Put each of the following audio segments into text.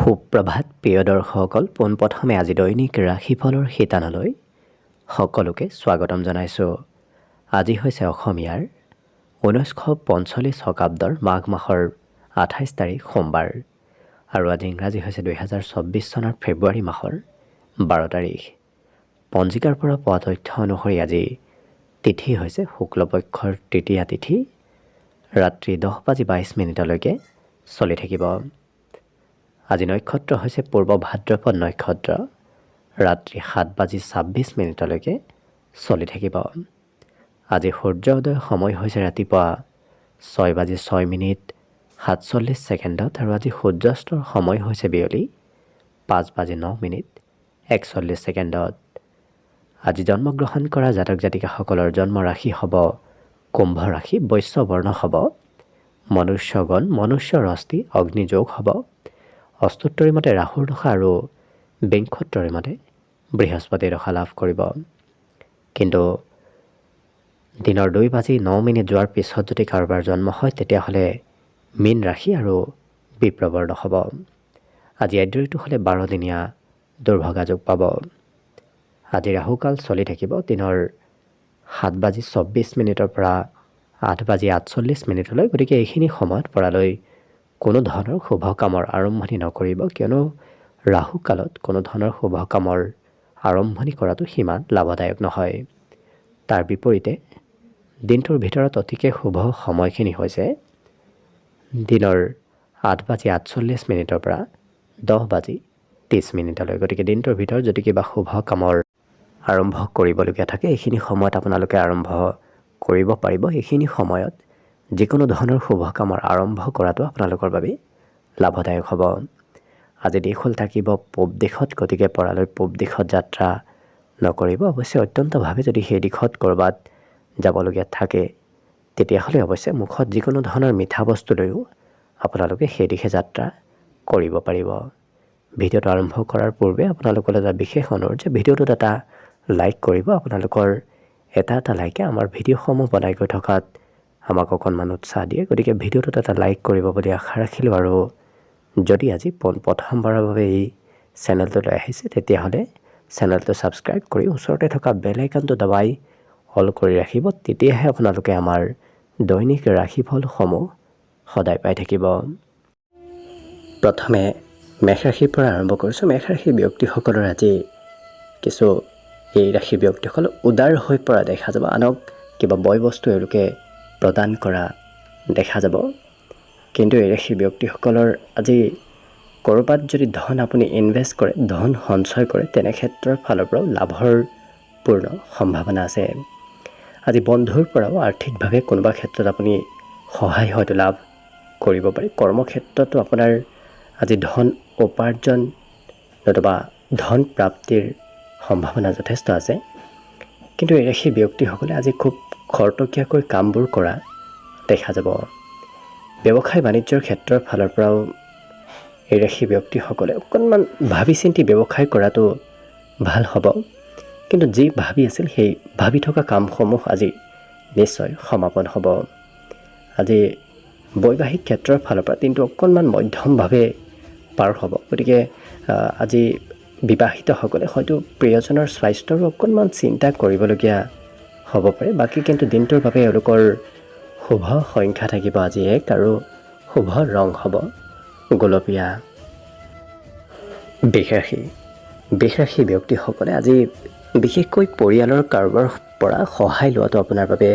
সুপ্ৰভাত প্ৰিয় দৰ্শকসকল, পোনপ্ৰথমে আজি দৈনিক ৰাশিফলৰ শিতানলৈ সকলোকে স্বাগতম জনাইছোঁ। আজি হৈছে অসমীয়াৰ 1945 শকাব্দৰ মাঘ মাহৰ 28 তাৰিখ সোমবাৰ আৰু আজি ইংৰাজী হৈছে 2024 চনৰ ফেব্ৰুৱাৰী মাহৰ 12 তাৰিখ। পঞ্জিকাৰ পৰা পোৱা তথ্য অনুসৰি আজি তিথি হৈছে শুক্লপক্ষৰ তৃতীয়া তিথি, ৰাত্ৰি 10:22 চলি থাকিব। আজি নক্ষত্ৰ হৈছে পূৰ্ব ভাদ্ৰপদ নক্ষত্ৰ, ৰাত্ৰি 7:26 চলি থাকিব। আজি সূৰ্য উদয় সময় হৈছে ৰাতিপুৱা 6:06 আৰু আজি সূৰ্যাস্তৰ সময় হৈছে বিয়লি 5:09 আজি জন্মগ্ৰহণ কৰা জাতক জাতিকাসকলৰ জন্ম ৰাশি হ'ব কুম্ভ ৰাশি, বৈশ্য বৰ্ণ হ'ব মনুষ্যগণ, মনুষ্য ৰস্তি অগ্নিযোগ হ'ব। অস্তোত্তৰী মতে ৰাহুৰ দশা আৰু বিংশোত্তৰী মতে বৃহস্পতিৰ দশা লাভ কৰিব। কিন্তু দিনৰ 2:09 যোৱাৰ পিছত যদি কাৰোবাৰ জন্ম হয় তেতিয়াহ'লে মীন ৰাশি আৰু বিপ্ৰবৰ্ণ হ'ব। আজি আদ্যঋতু হ'লে 12 দিনীয়া দুৰ্ভগা যোগ পাব। আজি ৰাহুকাল চলি থাকিব দিনৰ 7:24 পৰা 8:48 গতিকে এইখিনি সময়ত পৰালৈ কোনো ধৰণৰ শুভ কামৰ আৰম্ভণি নকৰিব, কিয়নো ৰাহু কালত কোনো ধৰণৰ শুভ কামৰ আৰম্ভণি কৰাটো সিমান লাভদায়ক নহয়। তাৰ বিপৰীতে দিনটোৰ ভিতৰত অতিকে শুভ সময়খিনি হৈছে দিনৰ 8:48 পৰা 10:30 গতিকে দিনটোৰ ভিতৰত যদি কিবা শুভ কামৰ আৰম্ভ কৰিবলগীয়া থাকে এইখিনি সময়ত আপোনালোকে আৰম্ভ কৰিব পাৰিব। এইখিনি সময়ত যিকোনো ধৰণৰ শুভ কামৰ আৰম্ভ কৰাটো আপোনালোকৰ বাবে লাভদায়ক হ'ব। আজি দিশ হ'ল থাকিব পূব দিশত, গতিকে পৰালৈ পূব দিশত যাত্ৰা নকৰিব। অৱশ্যে অত্যন্তভাৱে যদি সেই দিশত ক'ৰবাত যাবলগীয়া থাকে তেতিয়াহ'লে অৱশ্যে মুখত যিকোনো ধৰণৰ মিঠা বস্তু লৈও আপোনালোকে সেই দিশে যাত্ৰা কৰিব পাৰিব। ভিডিঅ'টো আৰম্ভ কৰাৰ পূৰ্বে আপোনালোকলৈ এটা বিশেষ অনুৰোধ যে ভিডিঅ'টোত এটা লাইক কৰিব। আপোনালোকৰ এটা লাইকে আমাৰ ভিডিঅ'সমূহ বনাই গৈ থকাত আমাক অকণমান উৎসাহ দিয়ে, গতিকে ভিডিঅ'টোত এটা লাইক কৰিব বুলি আশা ৰাখিলোঁ। আৰু যদি আজি প্ৰথমবাৰৰ বাবে এই চেনেলটোলৈ আহিছে তেতিয়াহ'লে চেনেলটো ছাবস্ক্ৰাইব কৰি ওচৰতে থকা বেল আইকনটো দবাই অল কৰি ৰাখিব, তেতিয়াহে আপোনালোকে আমাৰ দৈনিক ৰাশিফলসমূহ সদায় পাই থাকিব। প্ৰথমে মেষ ৰাশিৰ পৰা আৰম্ভ কৰিছোঁ। মেষ ৰাশিৰ ব্যক্তিসকলৰ আজি কিছু এই ৰাশিৰ ব্যক্তিসকল উদাৰ হৈ পৰা দেখা যাব। আনক কিবা বয় বস্তু এওঁলোকে প্ৰদান কৰা দেখা যাব। কিন্তু এই ৰাশিৰ ব্যক্তিসকলৰ আজি ক'ৰবাত যদি ধন আপুনি ইনভেষ্ট কৰে, ধন সঞ্চয় কৰে, তেনে ক্ষেত্ৰৰ ফালৰ পৰাও লাভৰ পূৰ্ণ সম্ভাৱনা আছে। আজি বন্ধুৰ পৰাও আৰ্থিকভাৱে কোনোবা ক্ষেত্ৰত আপুনি সহায় হয়তো লাভ কৰিব পাৰে। কৰ্মক্ষেত্ৰতো আপোনাৰ আজি ধন উপাৰ্জন নতুবা ধন প্ৰাপ্তিৰ সম্ভাৱনা যথেষ্ট আছে। কিন্তু এই ৰাশিৰ ব্যক্তিসকলে আজি খুব খৰতকীয়াকৈ কামবোৰ কৰা দেখা যাব। ব্যৱসায় বাণিজ্যৰ ক্ষেত্ৰৰ ফালৰ পৰাও এই ৰাশিৰ ব্যক্তিসকলে অকণমান ভাবি চিন্তি ব্যৱসায় কৰাটো ভাল হ'ব। কিন্তু যি ভাবি আছিল সেই ভাবি থকা কামসমূহ আজি নিশ্চয় সমাপন হ'ব। আজি বৈবাহিক ক্ষেত্ৰৰ ফালৰ পৰা দিনটো অকণমান মধ্যমভাৱে পাৰ হ'ব। গতিকে আজি বিবাহিতসকলে হয়তো প্ৰিয়জনৰ স্বাস্থ্যৰো অকণমান চিন্তা কৰিবলগীয়া হ'ব পাৰে। বাকী কিন্তু দিনটোৰ বাবে এওঁলোকৰ শুভ সংখ্যা থাকিব আজি 1 আৰু শুভ ৰং হ'ব গোলপীয়া। বৃষ ৰাশি ব্যক্তিসকলে আজি বিশেষকৈ পৰিয়ালৰ কাৰোবাৰ পৰা সহায় লোৱাটো আপোনাৰ বাবে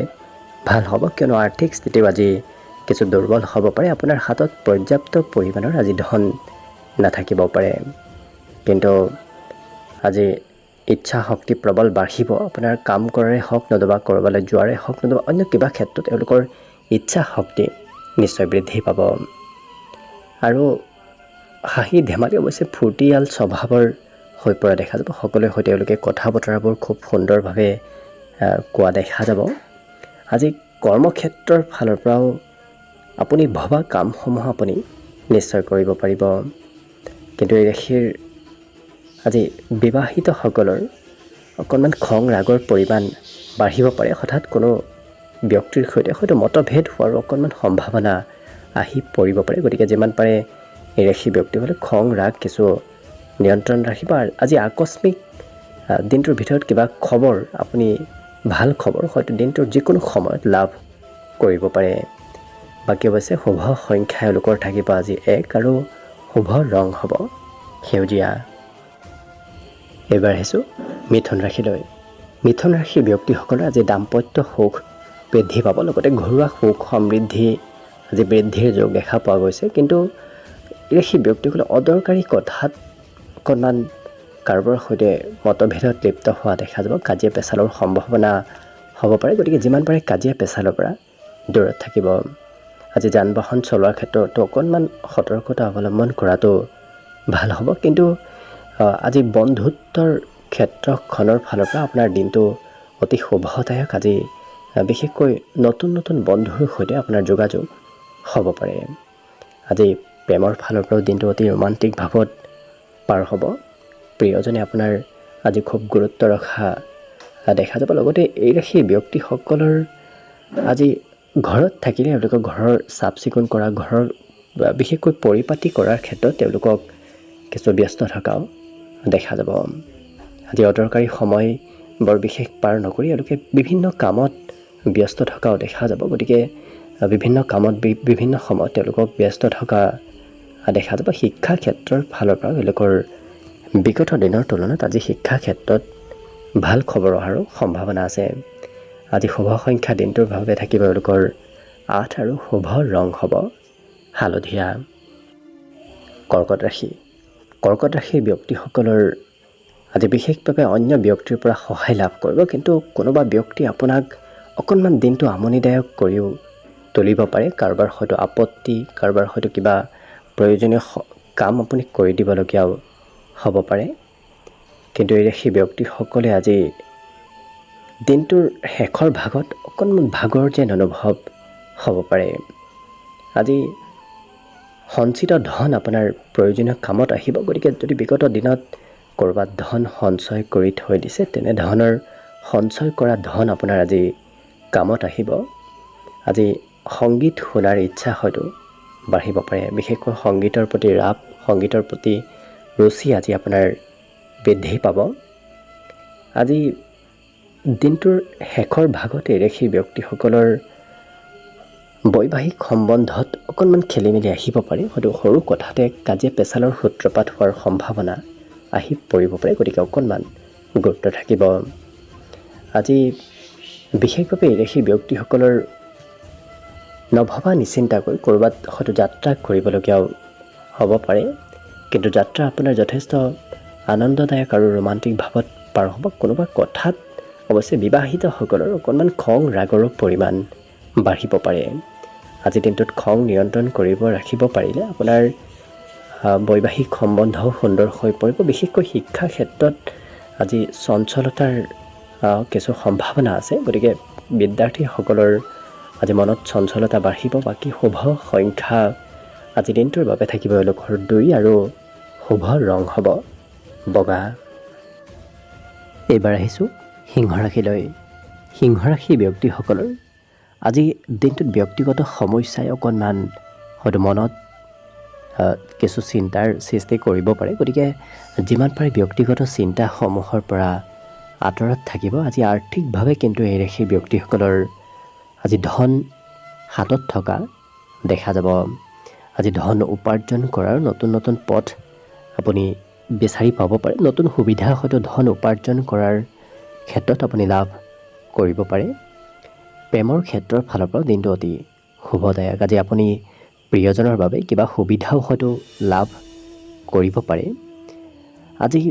ভাল হ'ব, কিয়নো আৰ্থিক স্থিতিও আজি কিছু দুৰ্বল হ'ব পাৰে। আপোনাৰ হাতত পৰ্যাপ্ত পৰিমাণৰ আজি ধন নাথাকিব পাৰে, কিন্তু আজি ইচ্ছা শক্তি প্ৰবল বাঢ়িব। আপোনাৰ কাম কৰাৰে হওক নতুবা ক'ৰবালৈ যোৱাৰে হওক নতুবা অন্য কিবা ক্ষেত্ৰত তেওঁলোকৰ ইচ্ছা শক্তি নিশ্চয় বৃদ্ধি পাব। আৰু হাঁহি ধেমালি অৱশ্যে ফূৰ্তিয়াল স্বভাৱৰ হৈ পৰা দেখা যাব। সকলোৰে সৈতে তেওঁলোকে কথা বতৰাবোৰ খুব সুন্দৰভাৱে কোৱা দেখা যাব। আজি কৰ্মক্ষেত্ৰৰ ফালৰ পৰাও আপুনি ভবা কামসমূহ আপুনি নিশ্চয় কৰিব পাৰিব। কিন্তু এই ৰাশিৰ আজি বিবাহিতসকলৰ অকণমান খং ৰাগৰ পৰিমাণ বাঢ়িব পাৰে। হঠাৎ কোনো ব্যক্তিৰ সৈতে হয়তো মতভেদ হোৱাৰো অকণমান সম্ভাৱনা আহি পৰিব পাৰে। গতিকে যিমান পাৰে এই ৰাশি ব্যক্তিসকলে খং ৰাগ কিছু নিয়ন্ত্ৰণ ৰাখিব। আজি আকস্মিক দিনটোৰ ভিতৰত কিবা খবৰ, আপুনি ভাল খবৰ হয়তো দিনটোৰ যিকোনো সময়ত লাভ কৰিব পাৰে। বাকী অৱশ্যে শুভ সংখ্যা এওঁলোকৰ থাকিব আজি 1 আৰু শুভ ৰং হ'ব সেউজীয়া। এইবাৰ আহিছোঁ মিথুন ৰাশিলৈ। মিথুন ৰাশিৰ ব্যক্তিসকলৰ আজি দাম্পত্য সুখ বৃদ্ধি পাব, লগতে ঘৰুৱা সুখ সমৃদ্ধি আজি বৃদ্ধিৰ যোগ দেখা পোৱা গৈছে। কিন্তু এই ৰাশিৰ ব্যক্তিসকলে অদৰকাৰী কথাত অকণমান কাৰোবাৰ সৈতে মতভেদত লিপ্ত হোৱা দেখা যাব। কাজিয়া পেচালৰ সম্ভাৱনা হ'ব পাৰে, গতিকে যিমান পাৰে কাজিয়া পেচালৰ পৰা দূৰত থাকিব। আজি যান বাহন চলোৱাৰ ক্ষেত্ৰতো অকণমান সতৰ্কতা অৱলম্বন কৰাটো ভাল হ'ব। কিন্তু আজি বন্ধুত্বৰ ক্ষেত্ৰখনৰ ফালৰ পৰা আপোনাৰ দিনটো অতি শুভদায়ক। আজি বিশেষকৈ নতুন নতুন বন্ধুৰ সৈতে আপোনাৰ যোগাযোগ হ'ব পাৰে। আজি প্ৰেমৰ ফালৰ পৰাও দিনটো অতি ৰোমান্টিক ভাৱত পাৰ হ'ব। প্ৰিয়জনে আপোনাৰ আজি খুব গুৰুত্ব ৰখা দেখা যাব। লগতে এই ৰাশিৰ ব্যক্তিসকলৰ আজি ঘৰত থাকিলে তেওঁলোকক ঘৰৰ চাফ চিকুণ কৰা, ঘৰৰ বিশেষকৈ পৰিপাতি কৰাৰ ক্ষেত্ৰত তেওঁলোকক কিছু ব্যস্ত থকাও দেখা যাব। আজি অদৰকাৰী সময় বৰ বিশেষ পাৰ নকৰি এওঁলোকে বিভিন্ন কামত ব্যস্ত থকাও দেখা যাব। গতিকে বিভিন্ন কামত বিভিন্ন সময়ত তেওঁলোকক ব্যস্ত থকা দেখা যাব। শিক্ষা ক্ষেত্ৰৰ ফালৰ পৰা তেওঁলোকৰ বিগত দিনৰ তুলনাত আজি শিক্ষা ক্ষেত্ৰত ভাল খবৰ অহাৰো সম্ভাৱনা আছে। আজি শুভ সংখ্যা দিনটোৰ বাবে থাকিব এওঁলোকৰ 8 আৰু শুভ ৰং হ'ব হালধীয়া। কৰ্কট ৰাশি। কৰ্কট ৰাশিৰ ব্যক্তিসকলৰ আজি বিশেষভাৱে অন্য ব্যক্তিৰ পৰা সহায় লাভ কৰিব। কিন্তু কোনোবা ব্যক্তি আপোনাক অকণমান দিনটো আমনিদায়ক কৰিও তুলিব পাৰে। কাৰোবাৰ হয়তো আপত্তি, কাৰোবাৰ হয়তো কিবা প্ৰয়োজনীয় কাম আপুনি কৰি দিবলগীয়াও হ'ব পাৰে। কিন্তু এই ৰাশি ব্যক্তিসকলে আজি দিনটোৰ শেষৰ ভাগত অকণমান ভাগৰ যেন অনুভৱ হ'ব পাৰে। আজি সঞ্চিত ধন আপোনাৰ প্ৰয়োজনীয় কামত আহিব। গতিকে যদি বিগত দিনত ক'ৰবাত ধন সঞ্চয় কৰি থৈ দিছে, তেনেধৰণৰ সঞ্চয় কৰা ধন আপোনাৰ আজি কামত আহিব। আজি সংগীত শুনাৰ ইচ্ছা হয়তো বাঢ়িব পাৰে। বিশেষকৈ সংগীতৰ প্ৰতি ৰাপ, সংগীতৰ প্ৰতি ৰুচি আজি আপোনাৰ বৃদ্ধি পাব। আজি দিনটোৰ শেষৰ ভাগতে ৰাশি ব্যক্তিসকলৰ বৈবাহিক সম্বন্ধত অকণমান খেলি মেলি আহিব পাৰে। হয়তো সৰু কথাতে কাজিয়া পেচালৰ সূত্ৰপাত হোৱাৰ সম্ভাৱনা আহি পৰিব পাৰে। গতিকে অকণমান গুৰুত্ব থাকিব। আজি বিশেষভাৱে ৰাশি ব্যক্তিসকলৰ নভবা নিচিন্তাকৈ ক'ৰবাত হয়তো যাত্ৰা কৰিবলগীয়াও হ'ব পাৰে। কিন্তু যাত্ৰা আপোনাৰ যথেষ্ট আনন্দদায়ক আৰু ৰোমান্টিক ভাৱত পাৰ হ'ব। কোনোবা কথাত অৱশ্যে বিবাহিতসকলৰ অকণমান খং ৰাগৰো পৰিমাণ বাঢ়িব পাৰে। আজি দিনটোত খং নিয়ন্ত্ৰণ কৰিব ৰাখিব পাৰিলে আপোনাৰ বৈবাহিক সম্বন্ধও সুন্দৰ হৈ পৰিব। বিশেষকৈ শিক্ষা ক্ষেত্ৰত আজি চঞ্চলতাৰ কিছু সম্ভাৱনা আছে। গতিকে বিদ্যাৰ্থীসকলৰ আজি মনত চঞ্চলতা বাঢ়িব। বাকী শুভ সংখ্যা আজি দিনটোৰ বাবে থাকিব এওঁলোকৰ 2 আৰু শুভ ৰং হ'ব বগা। এইবাৰ আহিছোঁ সিংহ ৰাশিলৈ। সিংহ ৰাশি ব্যক্তিসকলৰ আজি দিনটোত ব্যক্তিগত সমস্যাই অকণমান হয়তো মনত কিছু চিন্তাৰ সৃষ্টি কৰিব পাৰে। গতিকে যিমান পাৰে ব্যক্তিগত চিন্তাসমূহৰ পৰা আঁতৰত থাকিব। আজি আৰ্থিকভাৱে কিন্তু এই ৰাশি ব্যক্তিসকলৰ আজি ধন হাতত থকা দেখা যাব। আজি ধন উপাৰ্জন কৰাৰ নতুন নতুন পথ আপুনি বিচাৰি পাব পাৰে। নতুন সুবিধা হয়তো ধন উপাৰ্জন কৰাৰ ক্ষেত্ৰত আপুনি লাভ কৰিব পাৰে। প্ৰেমৰ ক্ষেত্ৰৰ ফালৰ পৰা দিনটো অতি শুভদায়ক। আজি আপুনি প্ৰিয়জনৰ বাবে কিবা সুবিধাও হয়তো লাভ কৰিব পাৰে। আজি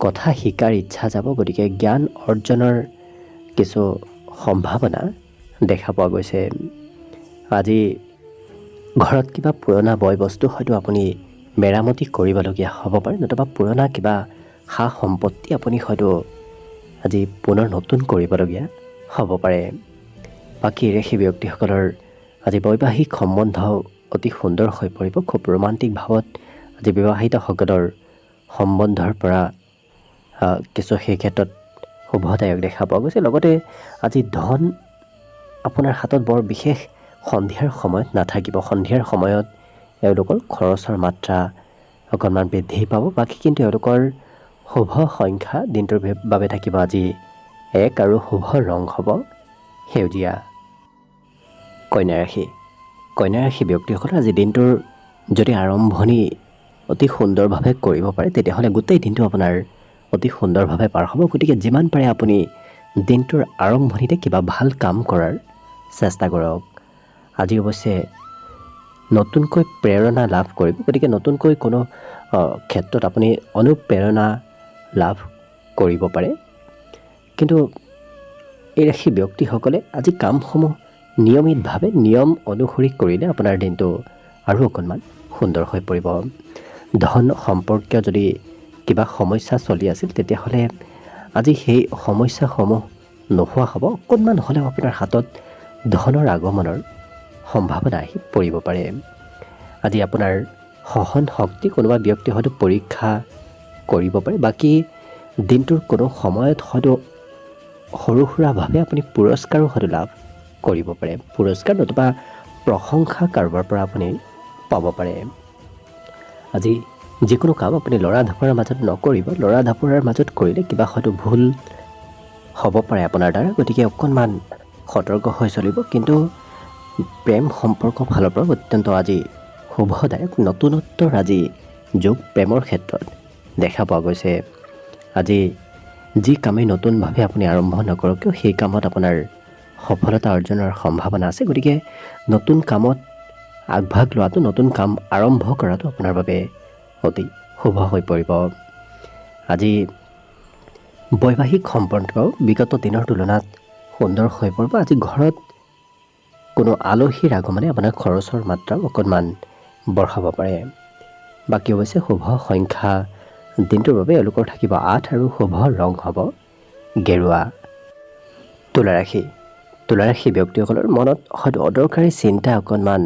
কথা শিকাৰ ইচ্ছা যাব। গতিকে জ্ঞান অৰ্জনৰ কিছু সম্ভাৱনা দেখা পোৱা গৈছে। আজি ঘৰত কিবা পুৰণা বয় বস্তু হয়তো আপুনি মেৰামতি কৰিবলগীয়া হ'ব পাৰে। নতুবা পুৰণা কিবা সা সম্পত্তি আপুনি হয়তো আজি পুনৰ নতুন কৰিবলগীয়া হ'ব পাৰে। বাকী ৰাশি ব্যক্তিসকলৰ আজি বৈবাহিক সম্বন্ধ অতি সুন্দৰ হৈ পৰিব। খুব ৰোমান্টিক ভাৱত আজি বিবাহিতসকলৰ সম্বন্ধৰ পৰা কিছু সেই ক্ষেত্ৰত শুভদায়ক দেখা পোৱা গৈছে। লগতে আজি ধন আপোনাৰ হাতত বৰ বিশেষ সন্ধিয়াৰ সময়ত নাথাকিব। সন্ধিয়াৰ সময়ত এওঁলোকৰ খৰচৰ মাত্ৰা অকণমান বৃদ্ধি পাব। বাকী কিন্তু এওঁলোকৰ শুভ সংখ্যা দিনটোৰ বাবে থাকিব আজি 1 আৰু শুভ ৰং হ'ব সেউজীয়া। কন্যা ৰাশি ব্যক্তিসকলে আজি দিনটোৰ যদি আৰম্ভণি অতি সুন্দৰভাৱে কৰিব পাৰে তেতিয়াহ'লে গোটেই দিনটো আপোনাৰ অতি সুন্দৰভাৱে পাৰ হ'ব। গতিকে যিমান পাৰে আপুনি দিনটোৰ আৰম্ভণিতে কিবা ভাল কাম কৰাৰ চেষ্টা কৰক। আজি অৱশ্যে নতুনকৈ প্ৰেৰণা লাভ কৰিব। গতিকে নতুনকৈ কোনো ক্ষেত্ৰত আপুনি অনুপ্ৰেৰণা লাভ কৰিব পাৰে। কিন্তু এই ৰাশি ব্যক্তিসকলে আজি কামসমূহ নিয়মিতভাৱে নিয়ম অনুসৰি কৰিলে আপোনাৰ দিনটো আৰু অকণমান সুন্দৰ হৈ পৰিব। ধন সম্পৰ্কীয় যদি কিবা সমস্যা চলি আছিল তেতিয়াহ'লে আজি সেই সমস্যাসমূহ নোহোৱা হ'ব। অকণমান হ'লেও আপোনাৰ হাতত ধনৰ আগমনৰ সম্ভাৱনা আহি পৰিব পাৰে। আজি আপোনাৰ সহন শক্তি কোনোবা ব্যক্তি হয়তো পৰীক্ষা কৰিব পাৰে। বাকী দিনটোৰ কোনো সময়ত হয়তো সৰু সুৰাভাৱে আপুনি পুৰস্কাৰো হয়তো লাভ কৰিব পাৰে। পুৰস্কাৰ নতুবা প্ৰশংসা কাৰোবাৰ পৰা আপুনি পাব পাৰে। আজি যিকোনো কাম আপুনি লৰা ঢাপৰাৰ মাজত নকৰিব। লৰা ঢাপৰাৰ মাজত কৰিলে কিবা হয়তো ভুল হ'ব পাৰে আপোনাৰ দ্বাৰা। গতিকে অকণমান সতৰ্ক হৈ চলিব। কিন্তু প্ৰেম সম্পৰ্ক ফালৰ পৰা অত্যন্ত আজি শুভদায়ক নতুনত্বৰ আজি যোগ প্ৰেমৰ ক্ষেত্ৰত দেখা পোৱা গৈছে। আজি যি কামেই নতুনভাৱে আপুনি আৰম্ভ নকৰক কিয় সেই কামত আপোনাৰ সফলতা অৰ্জনৰ সম্ভাৱনা আছে। গতিকে নতুন কামত আগভাগ লোৱাটো, নতুন কাম আৰম্ভ কৰাটো আপোনাৰ বাবে অতি শুভ হৈ পৰিব। আজি বৈবাহিক সম্পৰ্ক বিগত দিনৰ তুলনাত সুন্দৰ হৈ পৰিব। আজি ঘৰত কোনো আলহীৰ আগমনে আপোনাৰ খৰচৰ মাত্ৰা অকণমান বঢ়াব পাৰে। বাকী অৱশ্যে শুভ সংখ্যা দিনটোৰ বাবে এওঁলোকৰ থাকিব 8 আৰু শুভ ৰং হ'ব গেৰুৱা। তুলা ৰাশি ব্যক্তিসকলৰ মনত হয়তো অদৰকাৰী চিন্তা অকণমান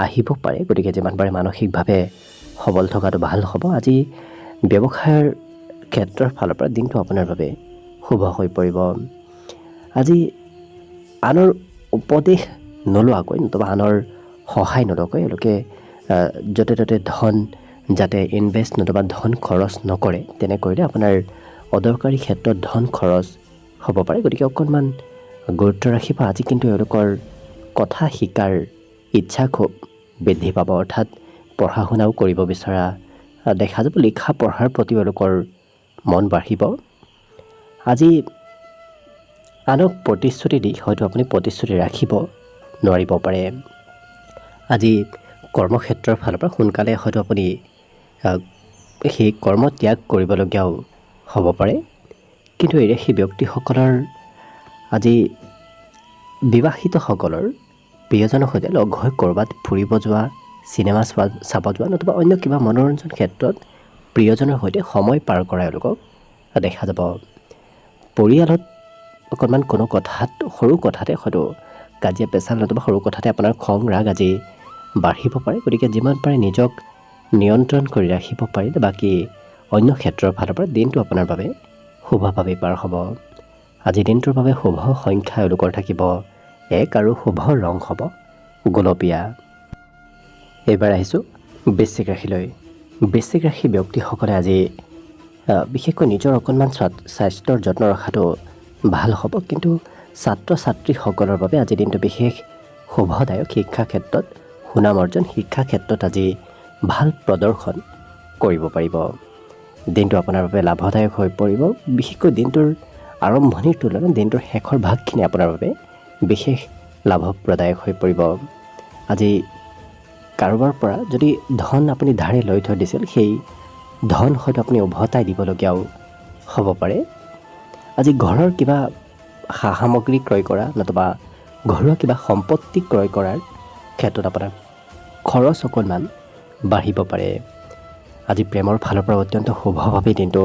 আহিব পাৰে। গতিকে যিমান পাৰে মানসিকভাৱে সবল থকাটো ভাল হ'ব। আজি ব্যৱসায়ৰ ক্ষেত্ৰৰ ফালৰ পৰা দিনটো আপোনাৰ বাবে শুভ হৈ পৰিব। আজি আনৰ উপদেশ নোলোৱাকৈ নতুবা আনৰ সহায় নোলোৱাকৈ এওঁলোকে য'তে ত'তে ধন যাতে ইনভেষ্ট নতুবা ধন খৰচ নকৰে। তেনে কৰিলে আপোনাৰ অদৰকাৰী ক্ষেত্ৰত ধন খৰচ হ'ব পাৰে। গতিকে অকণমান গুৰুত্ব ৰাখিব। আজি কিন্তু এওঁলোকৰ কথা শিকাৰ ইচ্ছা খুব বৃদ্ধি পাব। অৰ্থাৎ পঢ়া শুনাও কৰিব বিচৰা দেখা যাব। লিখা পঢ়াৰ প্ৰতিও এওঁলোকৰ মন বাঢ়িব। আজি আনক প্ৰতিশ্ৰুতি দি হয়তো আপুনি প্ৰতিশ্ৰুতি ৰাখিব নোৱাৰিব পাৰে। আজি কৰ্মক্ষেত্ৰৰ ফালৰ পৰা সোনকালে হয়তো আপুনি সেই কৰ্ম ত্যাগ কৰিবলগীয়াও হ'ব পাৰে। কিন্তু এই ৰাশি ব্যক্তিসকলৰ আজি বিবাহিতসকলৰ প্ৰিয়জনৰ সৈতে লগ হৈ ক'ৰবাত ফুৰিব যোৱা, চিনেমা চাব যোৱা নতুবা অন্য কিবা মনোৰঞ্জন ক্ষেত্ৰত প্ৰিয়জনৰ সৈতে সময় পাৰ কৰা এওঁলোকক দেখা যাব। পৰিয়ালত অকণমান কোনো কথাত সৰু কথাতে হয়তো কাজিয়া পেচাল নতুবা সৰু কথাতে আপোনাৰ খং ৰাগ আজি বাঢ়িব পাৰে। গতিকে যিমান পাৰে নিজক নিয়ন্ত্ৰণ কৰি ৰাখিব পাৰিলে বাকী অন্য ক্ষেত্ৰৰ ফালৰ পৰা দিনটো আপোনাৰ বাবে শুভভাৱে পাৰ হ'ব। আজি দিনটোৰ বাবে শুভ সংখ্যা এওঁলোকৰ থাকিব 1 আৰু শুভ ৰং হ'ব গোলপীয়া। এইবাৰ আহিছোঁ বৃশ্চিক ৰাশিলৈ। বৃশ্চিক ৰাশি ব্যক্তিসকলে আজি বিশেষকৈ নিজৰ অকণমান স্বাস্থ্যৰ যত্ন ৰখাটো ভাল হ'ব। কিন্তু ছাত্ৰ ছাত্ৰীসকলৰ বাবে আজি দিনটো বিশেষ শুভদায়ক। শিক্ষা ক্ষেত্ৰত সুনাম অৰ্জন, শিক্ষা ক্ষেত্ৰত আজি ভাল প্ৰদৰ্শন কৰিব পাৰিব। দিনটো আপোনাৰ বাবে লাভদায়ক হৈ পৰিব। বিশেষকৈ দিনটোৰ আৰম্ভণিৰ তুলনাত দিনটোৰ শেষৰ ভাগখিনি আপোনাৰ বাবে বিশেষ লাভপ্ৰদায়ক হৈ পৰিব। আজি কাৰোবাৰ পৰা যদি ধন আপুনি ধাৰে লৈ থৈ দিছিল সেই ধন হয়তো আপুনি উভতাই দিবলগীয়াও হ'ব পাৰে। আজি ঘৰৰ কিবা সা সামগ্ৰী ক্ৰয় কৰা নতুবা ঘৰুৱা কিবা সম্পত্তি ক্ৰয় কৰাৰ ক্ষেত্ৰত আপোনাৰ খৰচ অকণমান বাঢ়িব পাৰে। আজি প্ৰেমৰ ফালৰ পৰা অত্যন্ত শুভভাৱে দিনটো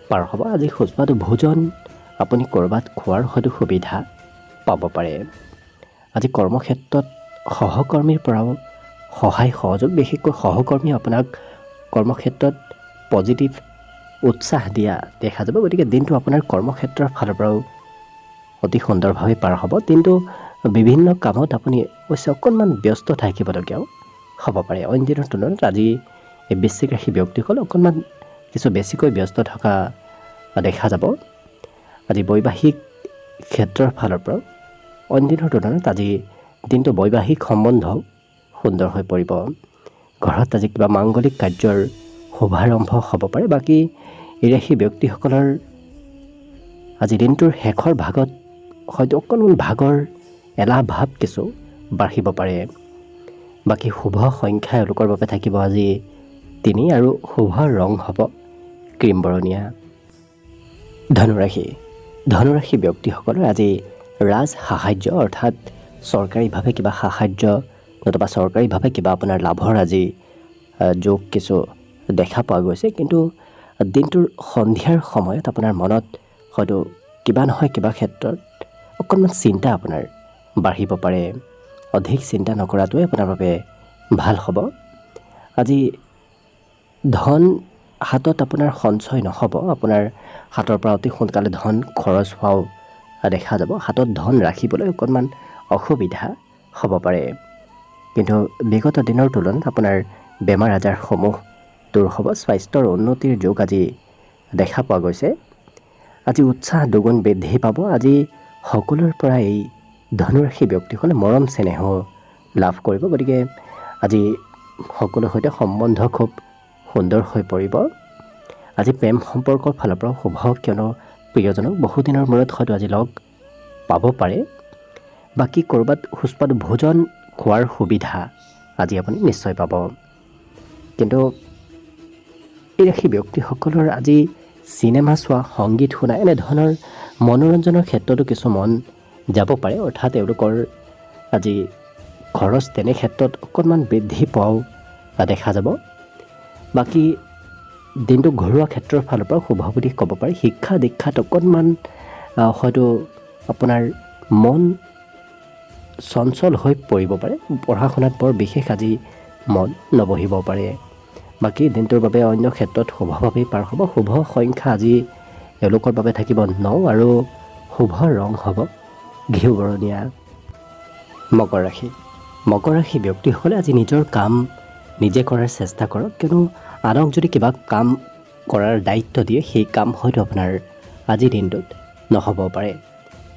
পাৰ হ'ব। আজি সুস্বাদু ভোজন আপুনি ক'ৰবাত খোৱাৰ হয়তো সুবিধা পাব পাৰে। আজি কৰ্মক্ষেত্ৰত সহকৰ্মীৰ পৰাও সহায় সহযোগ, বিশেষকৈ সহকৰ্মীয়ে আপোনাক কৰ্মক্ষেত্ৰত পজিটিভ উৎসাহ দিয়া দেখা যাব। গতিকে দিনটো আপোনাৰ কৰ্মক্ষেত্ৰৰ ফালৰ পৰাও অতি সুন্দৰভাৱে পাৰ হ'ব। দিনটো বিভিন্ন কামত আপুনি অৱশ্যে অকণমান ব্যস্ত থাকিবলগীয়াও হ'ব পাৰে। অইন দিনৰ তুলনাত আজি এই বৃশ্চিক ৰাশি ব্যক্তিসকল অকণমান কিছু বেছিকৈ ব্যস্ত থকা দেখা যাব। আজি বৈবাহিক ক্ষেত্ৰৰ ফালৰ পৰাও অইন দিনৰ তুলনাত আজি দিনটো বৈবাহিক সম্বন্ধ সুন্দৰ হৈ পৰিব। ঘৰত আজি কিবা মাংগলিক কাৰ্যৰ শুভাৰম্ভ হ'ব পাৰে। বাকী এই ৰাশি ব্যক্তিসকলৰ আজি দিনটোৰ শেষৰ ভাগত হয়তো অকণমান ভাগৰ এলাহ ভাৱ কিছু বাঢ়িব পাৰে। বাকী শুভ সংখ্যা এওঁলোকৰ বাবে থাকিব আজি 3 আৰু শুভ ৰং হ'ব ক্ৰীম বৰণীয়া। ধনুৰাশি ব্যক্তিসকলৰ আজি ৰাজ সাহাৰ্য অৰ্থাৎ চৰকাৰীভাৱে কিবা সাহাৰ্য নতুবা চৰকাৰীভাৱে কিবা আপোনাৰ লাভৰ আজি যোগ কিছু দেখা পোৱা গৈছে। কিন্তু দিনটোৰ সন্ধিয়াৰ সময়ত আপোনাৰ মনত হয়তো কিবা নহয় কিবা ক্ষেত্ৰত অকণমান চিন্তা আপোনাৰ বাঢ়িব পাৰে। অধিক চিন্তা নকৰাটোৱে আপোনাৰ বাবে ভাল হ'ব। আজি ধন হাতত আপোনাৰ সঞ্চয় নহ'ব। আপোনাৰ হাতৰ পৰা অতি সোনকালে ধন খৰচ হোৱাও দেখা যাব। হাতত ধন ৰাখিবলৈ অকণমান অসুবিধা হ'ব পাৰে। কিন্তু বিগত দিনৰ তুলনাত আপোনাৰ বেমাৰ আজাৰসমূহ দূৰ হ'ব। স্বাস্থ্যৰ উন্নতিৰ যোগ আজি দেখা পোৱা গৈছে। আজি উৎসাহ দুগুণ বৃদ্ধি পাব। আজি সকলোৰে পৰা এই ধনুৰাশি ব্যক্তিসকলে মৰম চেনেহ লাভ কৰিব। গতিকে আজি সকলোৰ সৈতে সম্বন্ধ খুব সুন্দৰ হৈ পৰিব। আজি প্ৰেম সম্পৰ্কৰ ফালৰ পৰাও শুভ, কিয়নো প্ৰিয়জনক বহুদিনৰ মূৰত হয়তো আজি লগ পাব পাৰে। বাকী ক'ৰবাত সুস্বাদু ভোজন খোৱাৰ সুবিধা আজি আপুনি নিশ্চয় পাব। কিন্তু এই ৰাশি ব্যক্তিসকলৰ আজি চিনেমা চোৱা, সংগীত শুনা এনেধৰণৰ মনোৰঞ্জনৰ ক্ষেত্ৰতো কিছু মন যাব পাৰে। অৰ্থাৎ এওঁলোকৰ আজি খৰচ তেনে ক্ষেত্ৰত অকণমান বৃদ্ধি পোৱাও দেখা যাব। বাকী দিনটো ঘৰুৱা ক্ষেত্ৰৰ ফালৰ পৰা শুভ বুলি ক'ব পাৰি। শিক্ষা দীক্ষাত অকণমান হয়তো আপোনাৰ মন চঞ্চল হৈ পৰিব পাৰে। পঢ়া শুনাত বৰ বিশেষ আজি মন নবহিব পাৰে। বাকী দিনটোৰ বাবে অন্য ক্ষেত্ৰত শুভভাৱেই পাৰ হ'ব। শুভ সংখ্যা আজি এওঁলোকৰ বাবে থাকিব 9 আৰু শুভ ৰং হ'ব ঘিউ বৰণীয়া। মকৰ ৰাশি ব্যক্তিসকলে আজি নিজৰ কাম নিজে কৰাৰ চেষ্টা কৰক। কিয়নো আনক যদি কিবা কাম কৰাৰ দায়িত্ব দিয়ে সেই কাম হয়তো আপোনাৰ আজিৰ দিনটোত নহ'ব পাৰে।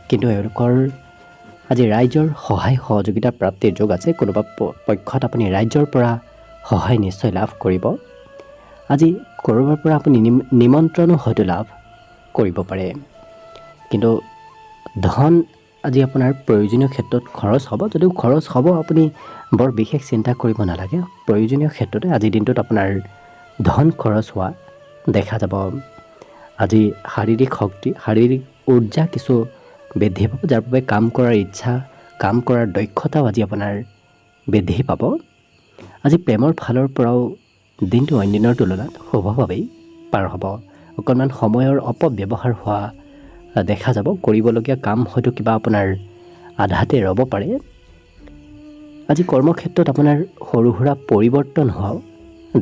কিন্তু এওঁলোকৰ আজি ৰাইজৰ সহায় সহযোগিতা প্ৰাপ্তিৰ যোগ আছে। কোনোবা পক্ষত আপুনি ৰাইজৰ পৰা সহায় নিশ্চয় লাভ কৰিব। আজি ক'ৰবাৰ পৰা আপুনি নিমন্ত্ৰণো হয়তো লাভ কৰিব পাৰে। কিন্তু ধন আজি আপোনাৰ প্ৰয়োজনীয় ক্ষেত্ৰত খৰচ হ'ব। যদিও খৰচ হ'ব আপুনি বৰ বিশেষ চিন্তা কৰিব নালাগে। প্ৰয়োজনীয় ক্ষেত্ৰতে আজিৰ দিনটোত আপোনাৰ ধন খৰচ হোৱা দেখা যাব। আজি শাৰীৰিক শক্তি, শাৰীৰিক উৰ্জা কিছু বৃদ্ধি পাব, যাৰ বাবে কাম কৰাৰ ইচ্ছা, কাম কৰাৰ দক্ষতাও আজি আপোনাৰ বৃদ্ধি পাব। আজি প্ৰেমৰ ফালৰ পৰাও দিনটো অইন দিনৰ তুলনাত শুভভাৱেই পাৰ হ'ব। অকণমান সময়ৰ অপব্যৱহাৰ হোৱা দেখা যাব। কৰিবলগীয়া কাম হয়তো কিবা আপোনাৰ আধাতে ৰ'ব পাৰে। আজি কৰ্মক্ষেত্ৰত আপোনাৰ সৰু সুৰা পৰিৱৰ্তন হোৱাও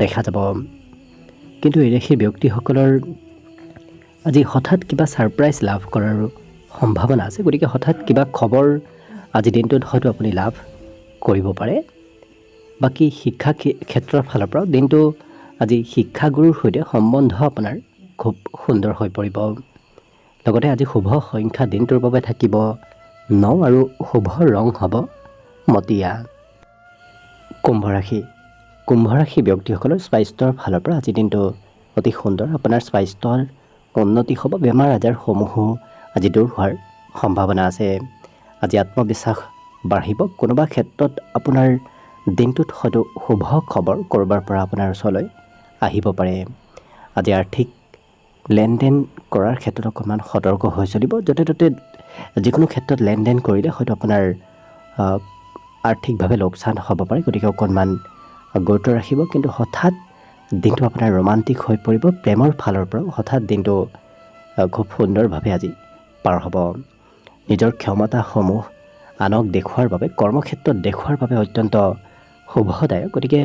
দেখা যাব। কিন্তু এই ৰাশি ব্যক্তিসকলৰ আজি হঠাৎ কিবা ছাৰপ্ৰাইজ লাভ কৰাৰ সম্ভাৱনা আছে। গতিকে হঠাৎ কিবা খবৰ আজি দিনটোত হয়তো আপুনি লাভ কৰিব পাৰে। বাকী শিক্ষা ক্ষেত্ৰৰ ফালৰ পৰাও দিনটো আজি শিক্ষাগুৰুৰ সৈতে সম্বন্ধ আপোনাৰ খুব সুন্দৰ হৈ পৰিব। লগতে আজি শুভ সংখ্যা দিনটোৰ বাবে থাকিব 9 আৰু শুভ ৰং হ'ব মটীয়া। কুম্ভ ৰাশি ব্যক্তিসকলৰ স্বাস্থ্যৰ ফালৰ পৰা আজি দিনটো অতি সুন্দৰ। আপোনাৰ স্বাস্থ্যৰ উন্নতি হ'ব। বেমাৰ আজাৰসমূহো আজি দূৰ হোৱাৰ সম্ভাৱনা আছে। আজি আত্মবিশ্বাস বাঢ়িব। কোনোবা ক্ষেত্ৰত আপোনাৰ দিনটোত হয়তো শুভ খবৰ ক'ৰবাৰ পৰা আপোনাৰ ওচৰলৈ আহিব পাৰে। আজি আৰ্থিক লেনদেন কৰাৰ ক্ষেত্ৰত অকণমান সতৰ্ক হৈ চলিব। য'তে ত'তে যিকোনো ক্ষেত্ৰত লেনদেন কৰিলে হয়তো আপোনাৰ আৰ্থিকভাৱে লোকচান হ'ব পাৰে। গতিকে অকণমান গুৰুত্ব ৰাখিব। কিন্তু হঠাৎ দিনটো আপোনাৰ ৰোমান্টিক হৈ পৰিব। প্ৰেমৰ ফালৰ পৰাও হঠাৎ দিনটো খুব সুন্দৰভাৱে আজি পাৰ হ'ব। নিজৰ ক্ষমতাসমূহ আনক দেখুওৱাৰ বাবে, কৰ্মক্ষেত্ৰত দেখুওৱাৰ বাবে অত্যন্ত শুভদায়ক। গতিকে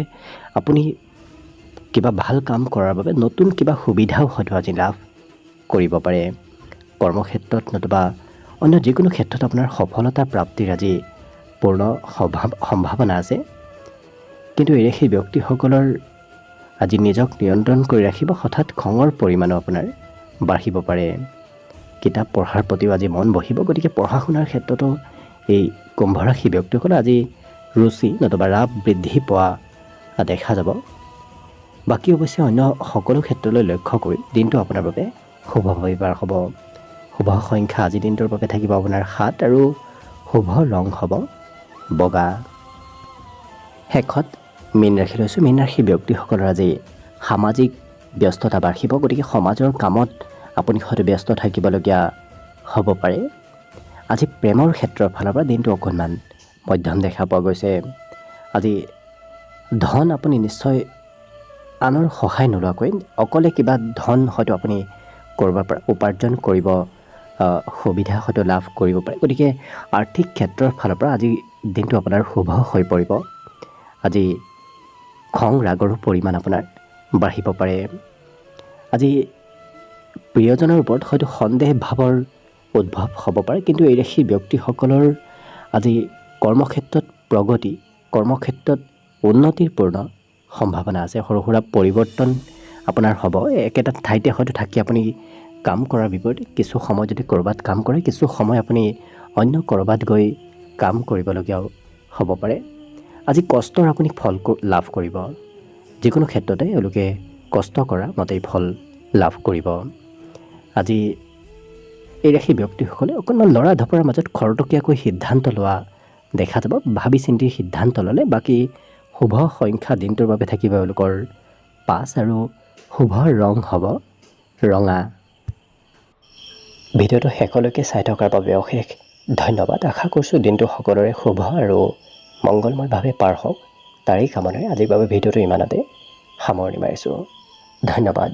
আপুনি কিবা ভাল কাম কৰাৰ বাবে নতুন কিবা সুবিধাও হয়তো আজি লাভ কৰিব পাৰে। কৰ্মক্ষেত্ৰত নতুবা অন্য যিকোনো ক্ষেত্ৰত আপোনাৰ সফলতা প্ৰাপ্তিৰ আজি পূৰ্ণ সম্ভাৱনা আছে। কিন্তু এই ৰাশি ব্যক্তিসকলৰ আজি নিজক নিয়ন্ত্ৰণ কৰি ৰাখিব, হঠাৎ খঙৰ পৰিমাণো আপোনাৰ বাঢ়িব পাৰে। কিতাপ পঢ়াৰ প্ৰতিও আজি মন বহিব, গতিকে পঢ়া শুনাৰ ক্ষেত্ৰতো এই কুম্ভ ৰাশি ব্যক্তিসকলে আজি ৰুচি নতুবা ৰাপ বৃদ্ধি পোৱা দেখা যাব। বাকী অৱশ্যে অন্য সকলো ক্ষেত্ৰলৈ লক্ষ্য কৰি দিনটো আপোনাৰ বাবে শুভ ৰবিবাৰ হ'ব। শুভ সংখ্যা আজি দিনটোৰ বাবে থাকিব আপোনাৰ 7 আৰু শুভ ৰং হ'ব বগা। শেষত মীন ৰাশি লৈছোঁ। মীন ৰাশি ব্যক্তিসকলৰ আজি সামাজিক ব্যস্ততা বাঢ়িব, গতিকে সমাজৰ কামত আপুনি হয়তো ব্যস্ত থাকিবলগীয়া হ'ব পাৰে। আজি প্ৰেমৰ ক্ষেত্ৰৰ ফালৰ পৰা দিনটো অকণমান মধ্যম দেখা পোৱা গৈছে। আজি ধন আপুনি নিশ্চয় আনৰ সহায় নোলোৱাকৈ অকলে কিবা ধন হয়তো আপুনি ক'ৰবাৰ পৰা উপাৰ্জন কৰিব, সুবিধা হয়তো লাভ কৰিব পাৰে। গতিকে আৰ্থিক ক্ষেত্ৰৰ ফালৰ পৰা আজি দিনটো আপোনাৰ শুভ হৈ পৰিব। আজি খং ৰাগৰো পৰিমাণ আপোনাৰ বাঢ়িব পাৰে। আজি প্ৰিয়জনৰ ওপৰত হয়তো সন্দেহ ভাৱৰ উদ্ভৱ হ'ব পাৰে, কিন্তু এই ৰাশি ব্যক্তিসকলৰ আজি কৰ্মক্ষেত্ৰত প্ৰগতি, কৰ্মক্ষেত্ৰত উন্নতিৰ পূৰ্ণ সম্ভাৱনা আছে। সৰু সুৰা পৰিৱৰ্তন আপোনাৰ হ'ব। একেটা ঠাইতে হয়তো থাকি আপুনি কাম কৰাৰ বিপৰীতে কিছু সময় যদি ক'ৰবাত কাম কৰে, কিছু সময় আপুনি অন্য ক'ৰবাত গৈ কাম কৰিবলগীয়াও হ'ব পাৰে। আজি কষ্টৰ আপুনি ফল লাভ কৰিব। যিকোনো ক্ষেত্ৰতে এওঁলোকে কষ্ট কৰা মতেই ফল লাভ কৰিব। আজি এই ৰাশি ব্যক্তিসকলে অকণমান লৰা ধপৰাৰ মাজত খৰতকীয়াকৈ সিদ্ধান্ত লোৱা দেখা যাব। ভাবি চিন্তি সিদ্ধান্ত ল'লে। বাকী শুভ সংখ্যা দিনটোৰ বাবে থাকিব এওঁলোকৰ 5 আৰু শুভ ৰং হ'ব ৰঙা। ভিডিঅ'টো শেষলৈকে চাই থকাৰ বাবে অশেষ ধন্যবাদ। আশা কৰিছোঁ দিনটো সকলোৰে শুভ আৰু মংগলময়ভাৱে পাৰ হওক, তাৰেই কামনাৰে আজিৰ বাবে ভিডিঅ'টো ইমানতে সামৰণি মাৰিছোঁ। ধন্যবাদ।